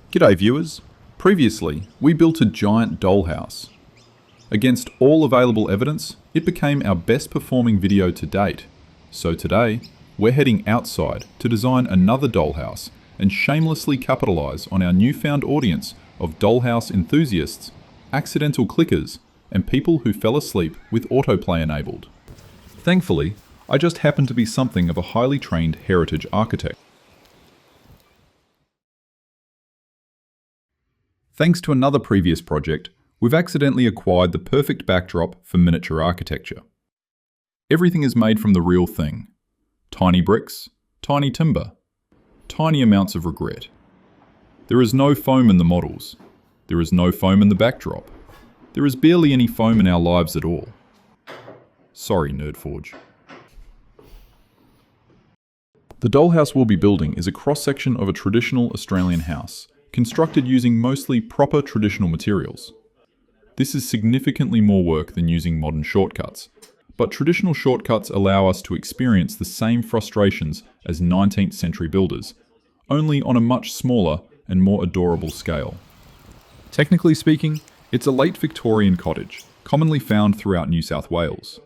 G'day viewers. Previously, we built a giant dollhouse. Against all available evidence, it became our best performing video to date. So today, we're heading outside to design another dollhouse and shamelessly capitalize on our newfound audience of dollhouse enthusiasts, accidental clickers, and people who fell asleep with autoplay enabled. Thankfully, I just happen to be something of a highly trained heritage architect. Thanks to another previous project, we've accidentally acquired the perfect backdrop for miniature architecture. Everything is made from the real thing. Tiny bricks, tiny timber, tiny amounts of regret. There is no foam in the models. There is no foam in the backdrop. There is barely any foam in our lives at all. Sorry, Nerdforge. The dollhouse we'll be building is a cross-section of a traditional Australian house, constructed using mostly proper traditional materials. This is significantly more work than using modern shortcuts, but traditional shortcuts allow us to experience the same frustrations as 19th century builders, only on a much smaller and more adorable scale. Technically speaking, it's a late Victorian cottage, commonly found throughout New South Wales.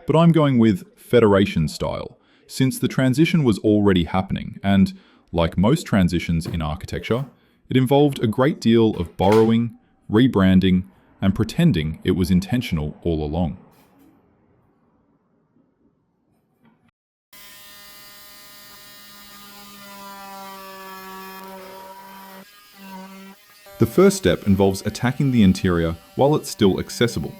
But I'm going with Federation style, since the transition was already happening and, like most transitions in architecture, it involved a great deal of borrowing, rebranding, and pretending it was intentional all along. The first step involves attacking the interior while it's still accessible.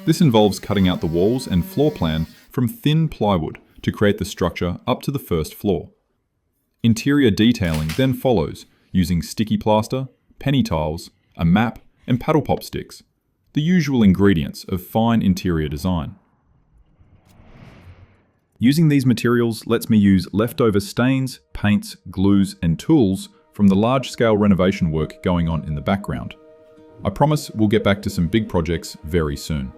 This involves cutting out the walls and floor plan from thin plywood to create the structure up to the first floor. Interior detailing then follows, using sticky plaster, penny tiles, a map, and paddle pop sticks, the usual ingredients of fine interior design. Using these materials lets me use leftover stains, paints, glues, and tools from the large-scale renovation work going on in the background. I promise we'll get back to some big projects very soon.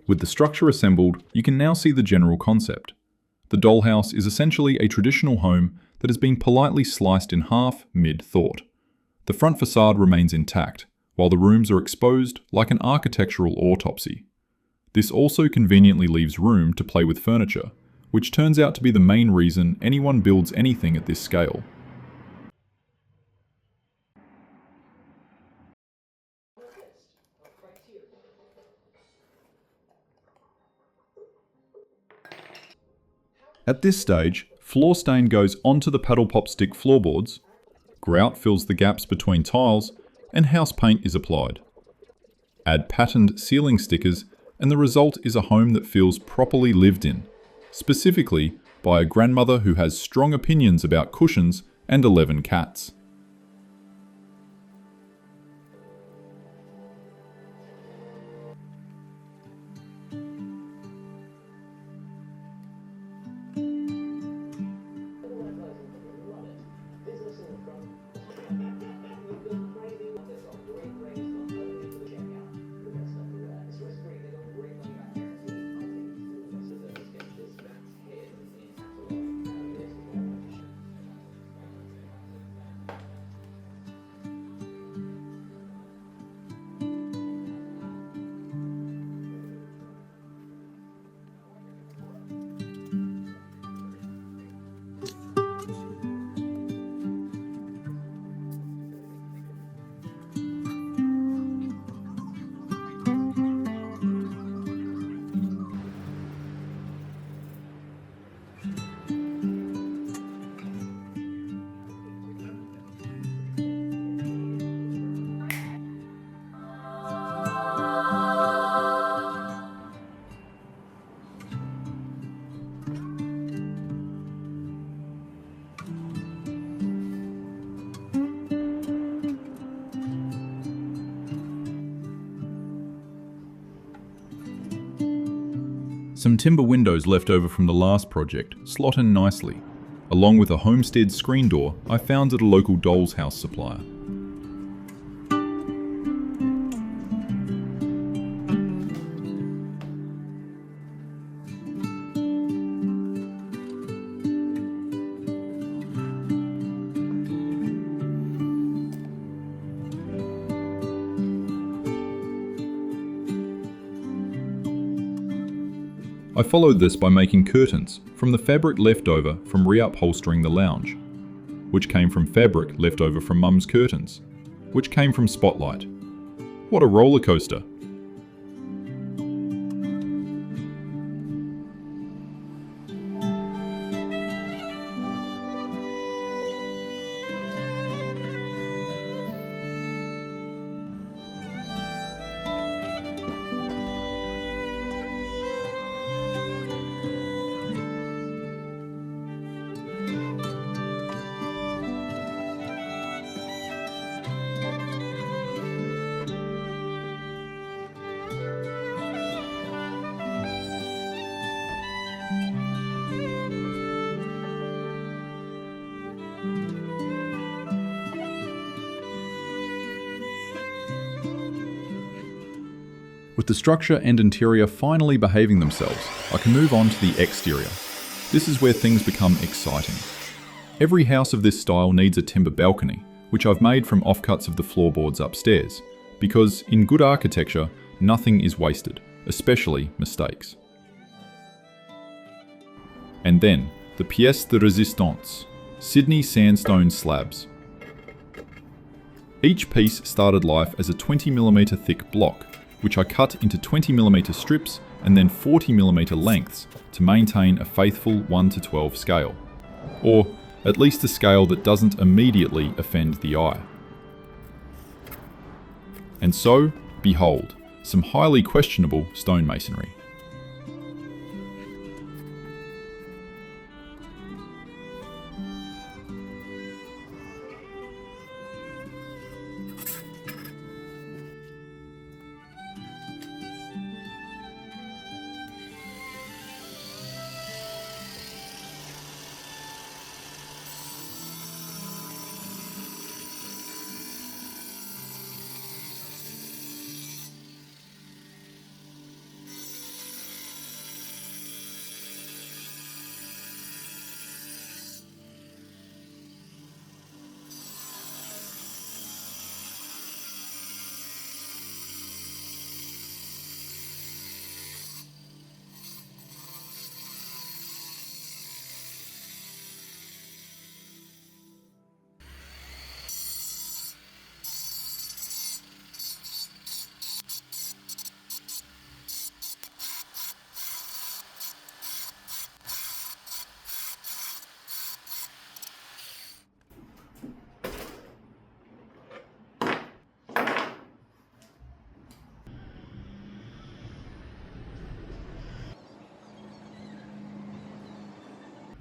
With the structure assembled, you can now see the general concept. The dollhouse is essentially a traditional home that has been politely sliced in half mid-thought. The front facade remains intact, while the rooms are exposed like an architectural autopsy. This also conveniently leaves room to play with furniture, which turns out to be the main reason anyone builds anything at this scale. At this stage, floor stain goes onto the paddle pop stick floorboards, grout fills the gaps between tiles, and house paint is applied. Add patterned ceiling stickers, and the result is a home that feels properly lived in, specifically by a grandmother who has strong opinions about cushions and 11 cats. Some timber windows left over from the last project slot in nicely, along with a homestead screen door I found at a local dollhouse supplier. I followed this by making curtains from the fabric left over from reupholstering the lounge, which came from fabric left over from Mum's curtains, which came from Spotlight. What a roller coaster! With the structure and interior finally behaving themselves, I can move on to the exterior. This is where things become exciting. Every house of this style needs a timber balcony, which I've made from offcuts of the floorboards upstairs, because in good architecture, nothing is wasted, especially mistakes. And then, the pièce de résistance, Sydney sandstone slabs. Each piece started life as a 20mm thick block, which I cut into 20mm strips and then 40mm lengths to maintain a faithful 1:12 scale, or at least a scale that doesn't immediately offend the eye. And so, behold, some highly questionable stonemasonry.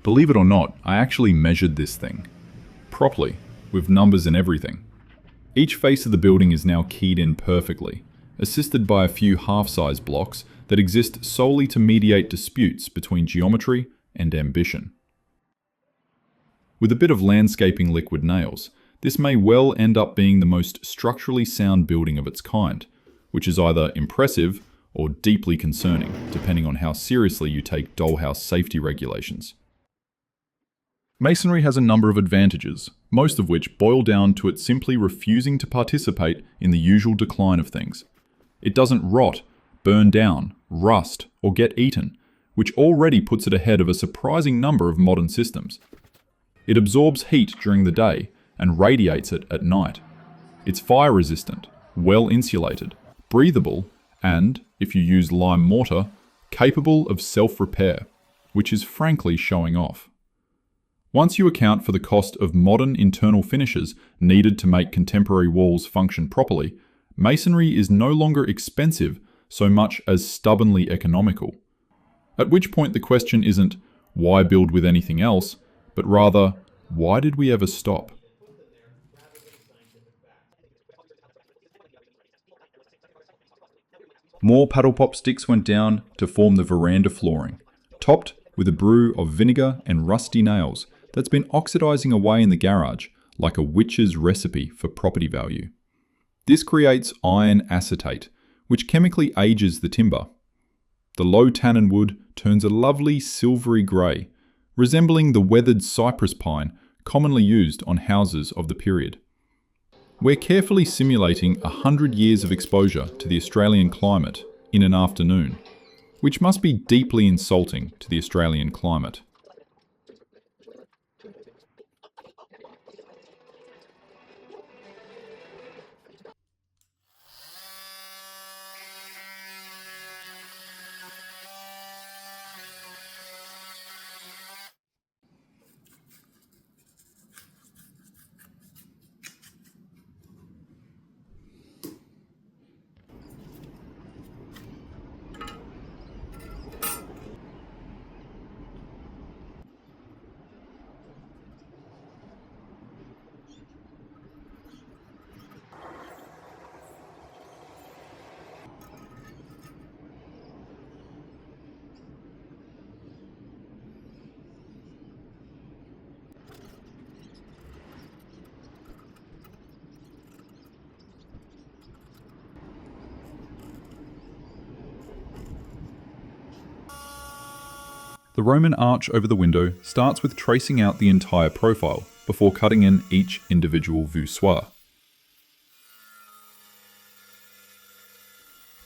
Believe it or not, I actually measured this thing. Properly, with numbers and everything. Each face of the building is now keyed in perfectly, assisted by a few half-size blocks that exist solely to mediate disputes between geometry and ambition. With a bit of landscaping liquid nails, this may well end up being the most structurally sound building of its kind, which is either impressive or deeply concerning, depending on how seriously you take dollhouse safety regulations. Masonry has a number of advantages, most of which boil down to it simply refusing to participate in the usual decline of things. It doesn't rot, burn down, rust, or get eaten, which already puts it ahead of a surprising number of modern systems. It absorbs heat during the day and radiates it at night. It's fire resistant, well insulated, breathable, and, if you use lime mortar, capable of self-repair, which is frankly showing off. Once you account for the cost of modern internal finishes needed to make contemporary walls function properly, masonry is no longer expensive so much as stubbornly economical. At which point the question isn't, why build with anything else, but rather, why did we ever stop? More paddle pop sticks went down to form the veranda flooring, topped with a brew of vinegar and rusty nails that's been oxidizing away in the garage like a witch's recipe for property value. This creates iron acetate, which chemically ages the timber. The low tannin wood turns a lovely silvery grey, resembling the weathered cypress pine commonly used on houses of the period. We're carefully simulating 100 years of exposure to the Australian climate in an afternoon, which must be deeply insulting to the Australian climate. The Roman arch over the window starts with tracing out the entire profile before cutting in each individual voussoir.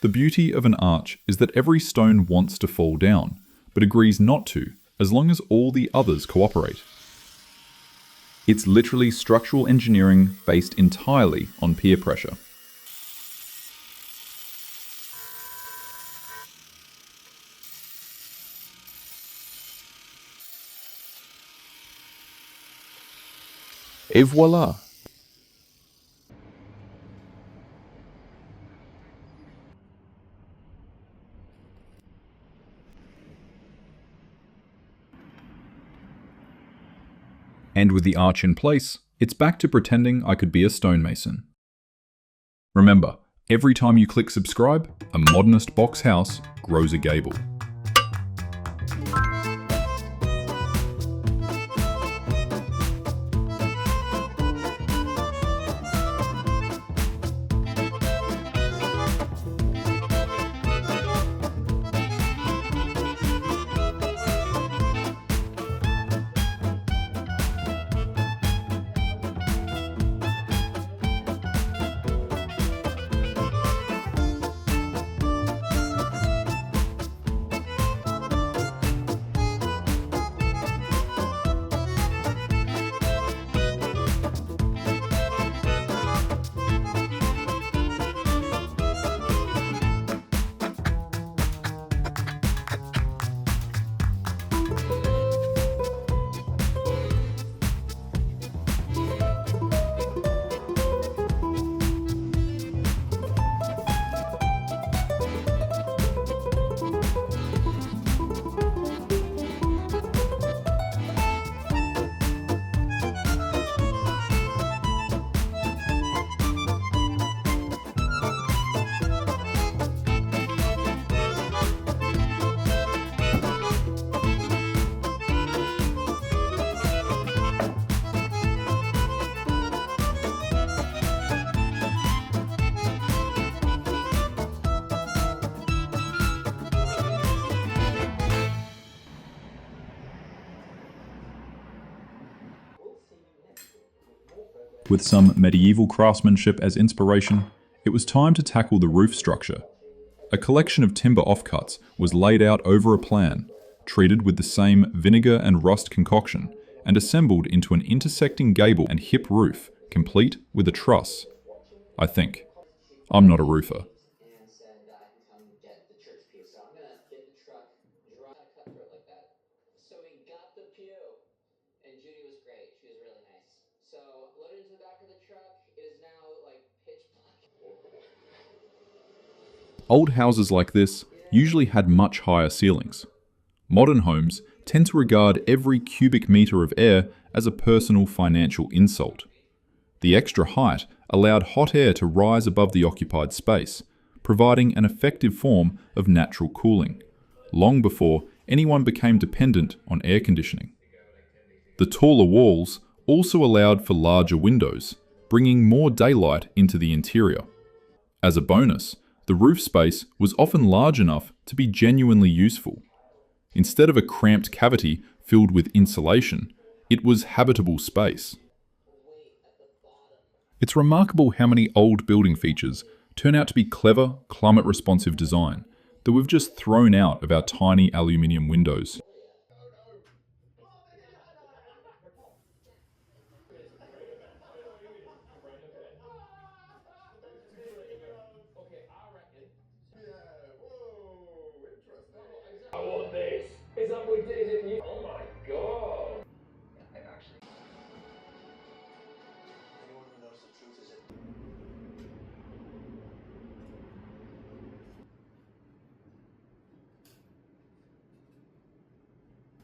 The beauty of an arch is that every stone wants to fall down, but agrees not to, as long as all the others cooperate. It's literally structural engineering based entirely on peer pressure. Et voilà! And with the arch in place, it's back to pretending I could be a stonemason. Remember, every time you click subscribe, a modernist box house grows a gable. With some medieval craftsmanship as inspiration, it was time to tackle the roof structure. A collection of timber offcuts was laid out over a plan, treated with the same vinegar and rust concoction, and assembled into an intersecting gable and hip roof, complete with a truss. I think. I'm not a roofer. Old houses like this usually had much higher ceilings. Modern homes tend to regard every cubic meter of air as a personal financial insult. The extra height allowed hot air to rise above the occupied space, providing an effective form of natural cooling, long before anyone became dependent on air conditioning. The taller walls also allowed for larger windows, bringing more daylight into the interior. As a bonus, the roof space was often large enough to be genuinely useful. Instead of a cramped cavity filled with insulation, it was habitable space. It's remarkable how many old building features turn out to be clever, climate-responsive design that we've just thrown out of our tiny aluminium windows. I want this. Is that what? Is it you? Oh my god. I've actually. Anyone who knows the truth is it.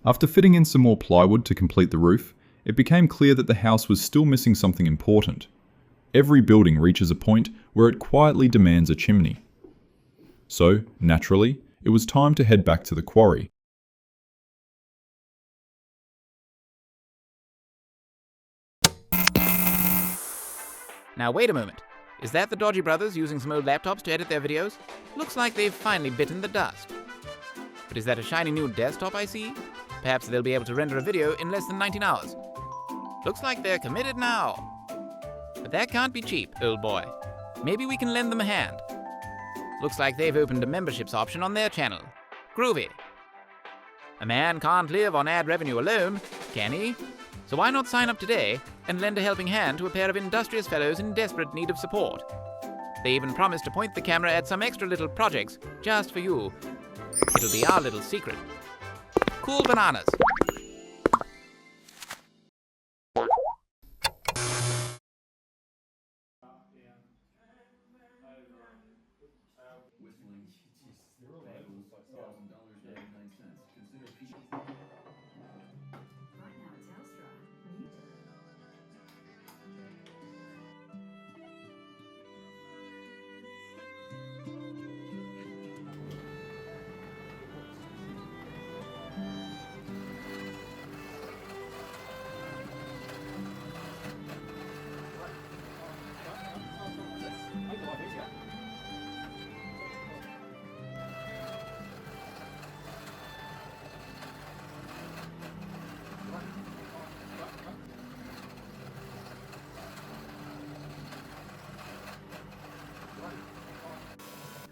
After fitting in some more plywood to complete the roof, it became clear that the house was still missing something important. Every building reaches a point where it quietly demands a chimney. So, naturally, it was time to head back to the quarry. Now wait a moment. Is that the Dodgy Brothers using some old laptops to edit their videos? Looks like they've finally bitten the dust. But is that a shiny new desktop I see? Perhaps they'll be able to render a video in less than 19 hours. Looks like they're committed now. But that can't be cheap, old boy. Maybe we can lend them a hand. Looks like they've opened a memberships option on their channel. Groovy. A man can't live on ad revenue alone, can he? So why not sign up today and lend a helping hand to a pair of industrious fellows in desperate need of support? They even promised to point the camera at some extra little projects just for you. It'll be our little secret. Cool bananas.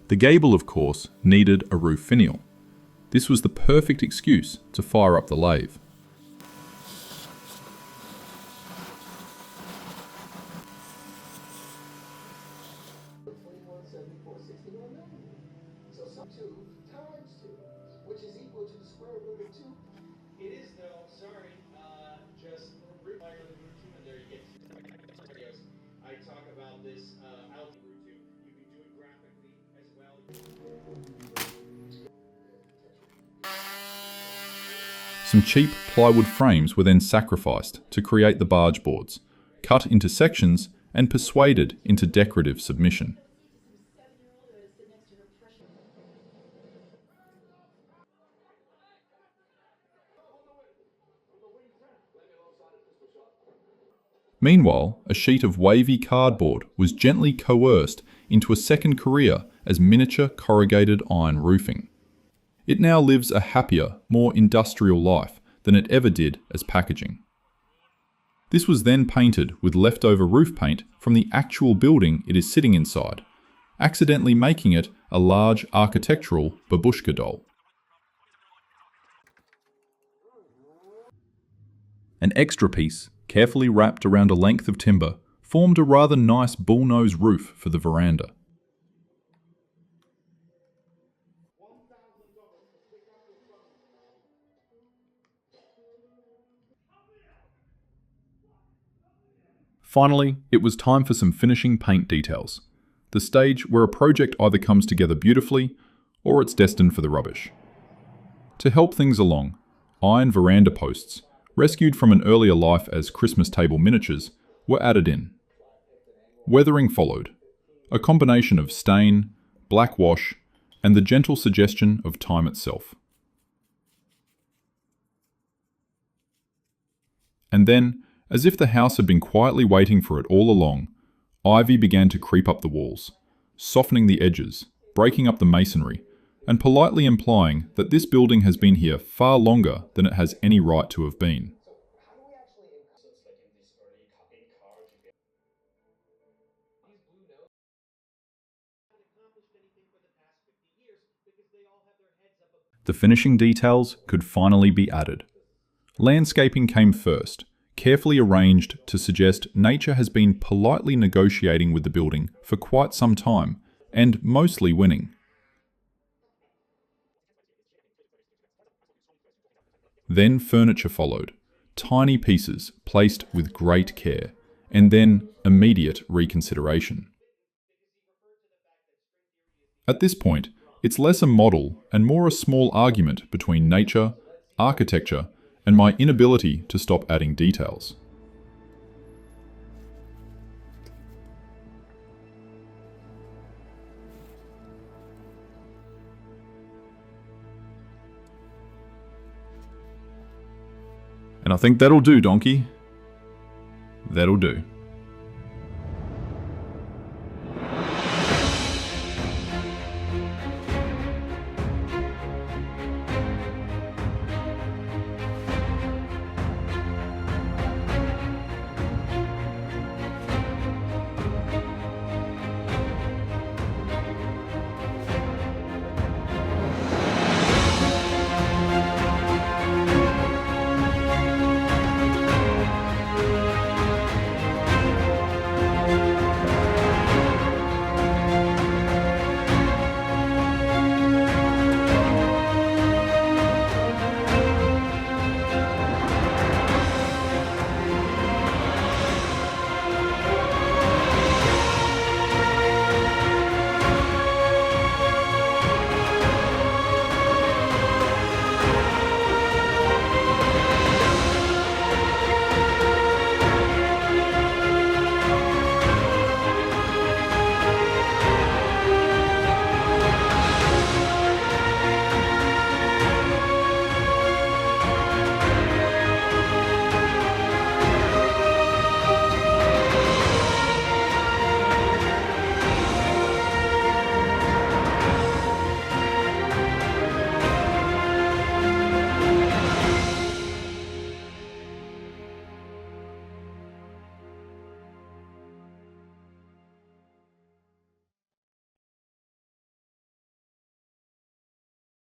The gable, of course, needed a roof finial. This was the perfect excuse to fire up the lathe. Some cheap plywood frames were then sacrificed to create the barge boards, cut into sections and persuaded into decorative submission. Meanwhile, a sheet of wavy cardboard was gently coerced into a second career as miniature corrugated iron roofing. It now lives a happier, more industrial life than it ever did as packaging. This was then painted with leftover roof paint from the actual building it is sitting inside, accidentally making it a large architectural babushka doll. An extra piece, carefully wrapped around a length of timber, formed a rather nice bullnose roof for the veranda. Finally, it was time for some finishing paint details, the stage where a project either comes together beautifully or it's destined for the rubbish. To help things along, iron veranda posts, rescued from an earlier life as Christmas table miniatures, were added in. Weathering followed, a combination of stain, black wash, and the gentle suggestion of time itself. And then, as if the house had been quietly waiting for it all along, ivy began to creep up the walls, softening the edges, breaking up the masonry, and politely implying that this building has been here far longer than it has any right to have been. The finishing details could finally be added. Landscaping came first, carefully arranged to suggest nature has been politely negotiating with the building for quite some time, and mostly winning. Then furniture followed, tiny pieces placed with great care, and then immediate reconsideration. At this point, it's less a model and more a small argument between nature, architecture, and my inability to stop adding details. And I think that'll do, Donkey. That'll do.